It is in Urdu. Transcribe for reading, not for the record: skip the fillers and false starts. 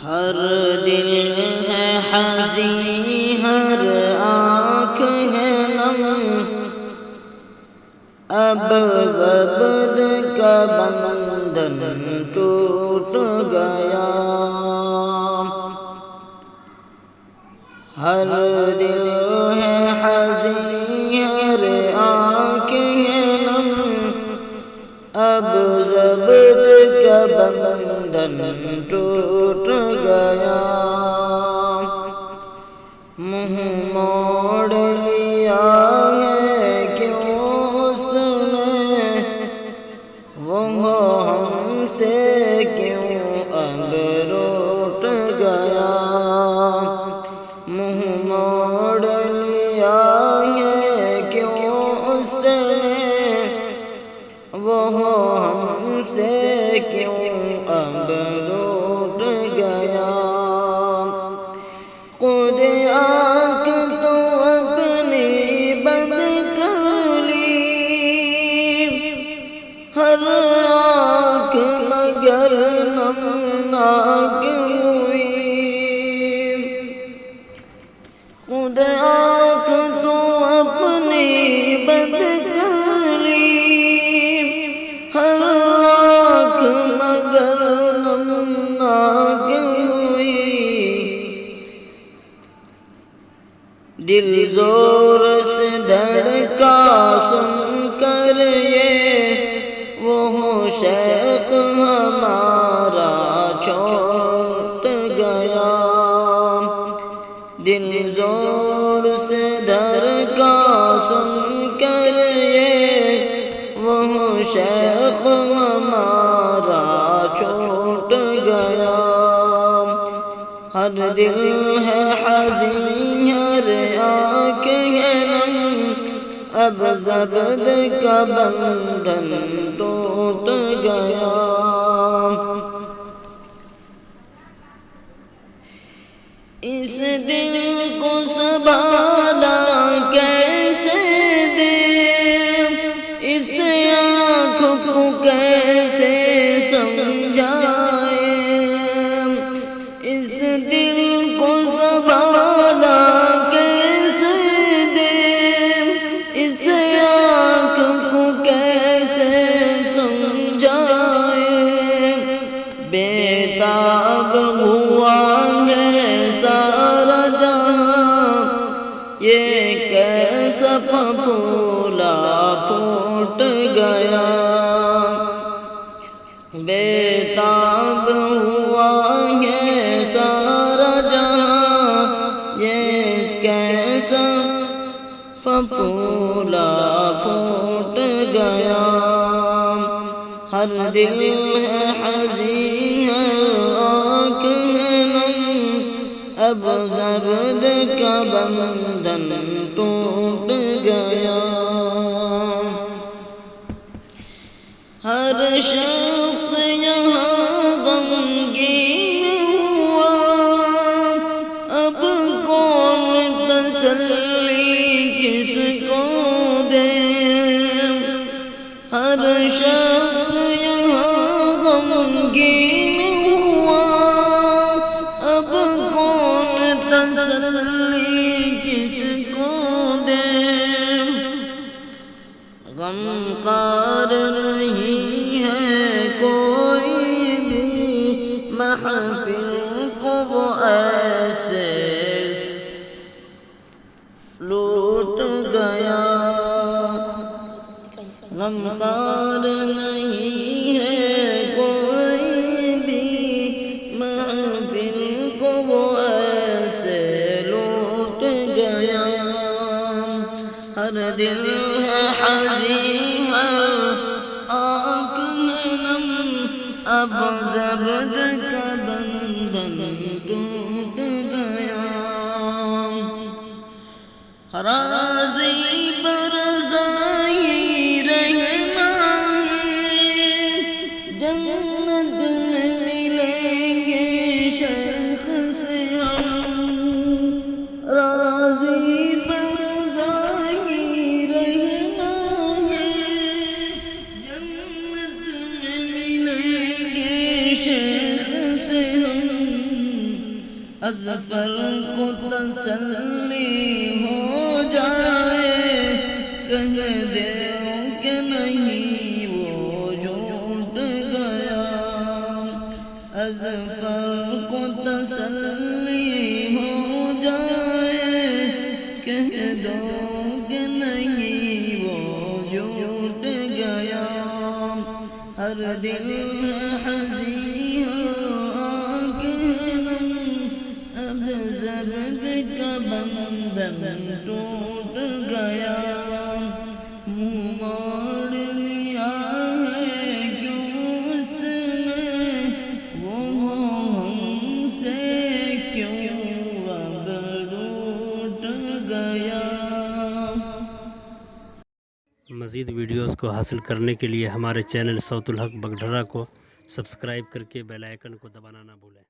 ہر دل ہے حزین، ہر آنکھ ہے نم، اب زبد کا بندھن ٹوٹ گیا۔ ہر دل ہے حزین، ہر آنکھ ہے نم، اب زبد کا بندھن ٹوٹ گیا۔ منہ موڑ لیا ہے کیوں اس نے، وہ ہم سے کیوں اب روٹ گیا۔ منہ موڑ لیا ہے کیوں اس نے، وہ ہم سے کیوں اب روٹ گیا۔ خود آنکھ تو اپنی بند کر لی، ہر آنکھ مگر نمناک ہوئی۔ خود آنکھ تو اپنی بند کر لی، ہر آنکھ مگر نمناک ہوئی۔ دل زور سے دھڑکا سن کر یہ، وہ شیخ ہمارا چھوٹ گیا۔ دل زور سے دھڑکا سن کر یہ، وہ شیخ ہمارا چھوٹ گیا۔ ہر دل ہے حزین، ہر آنکھ ہے نم، اب زبد کا بندھن ٹوٹ گیا۔ اس دل کو سنبھالا کیسے دے، اس آنکھ کو کیسے سمجھائے۔ اس دل کو سنبھالا کیسے دے، اس آنکھ کو کیسے سمجھائے۔ بےتاب ہوا ہے سارا جہاں، یہ کیسا پھولا پھوٹ گیا۔ بےتاب ہوا ہے سارا جہاں، یہ کیسا پھولا پھوٹ گیا۔ ہر دل ہے حزین، ہر آنکھ ہے نم، اب زبد کا بندھن ٹوٹ گیا۔ ہر شخص یہاں غمگین ہوا، اب کون تسلی کس کو دے۔ ہر شخص یہاں غمگین ہوا، اب کون تسلی کس کو دے۔ غمخوار نہیں ہے کوئی بھی، محفل کو وہ ایسے لوٹ گیا۔ غمخوار نہیں ہے کوئی بھی، محفل کو وہ ایسے لوٹ گیا۔ ہر دل ہے حزین، ہر آنکھ ہے نم، اب زبد کا بندھن ٹوٹ گیا۔ راضی برضائی رہنا ہے، جنت میں ملیں گے شیخ سے ہم۔ راضی برضائی رہنا ہے، جنت میں ملیں گے شیخ سے ہم۔ اظفر کو تسلی ہو جائے، کہہ دے کہ نہیں وہ جھوٹ گیا، اظفر کو تسلی ہو جائے، کہہ دو کہ نہیں وہ جھوٹ گیا، ہر دل حزین اب زبد کا بندھن ٹوٹ گیا، منہ موڑ لیا ہے کیوں اس نے، وہ ہم سے کیوں اب روٹ گیا۔ مزید ویڈیوز کو حاصل کرنے کے لیے ہمارے چینل صوت الحق بگڈھرا کو سبسکرائب کر کے بیل آئیکن کو دبانا نہ بھولیں۔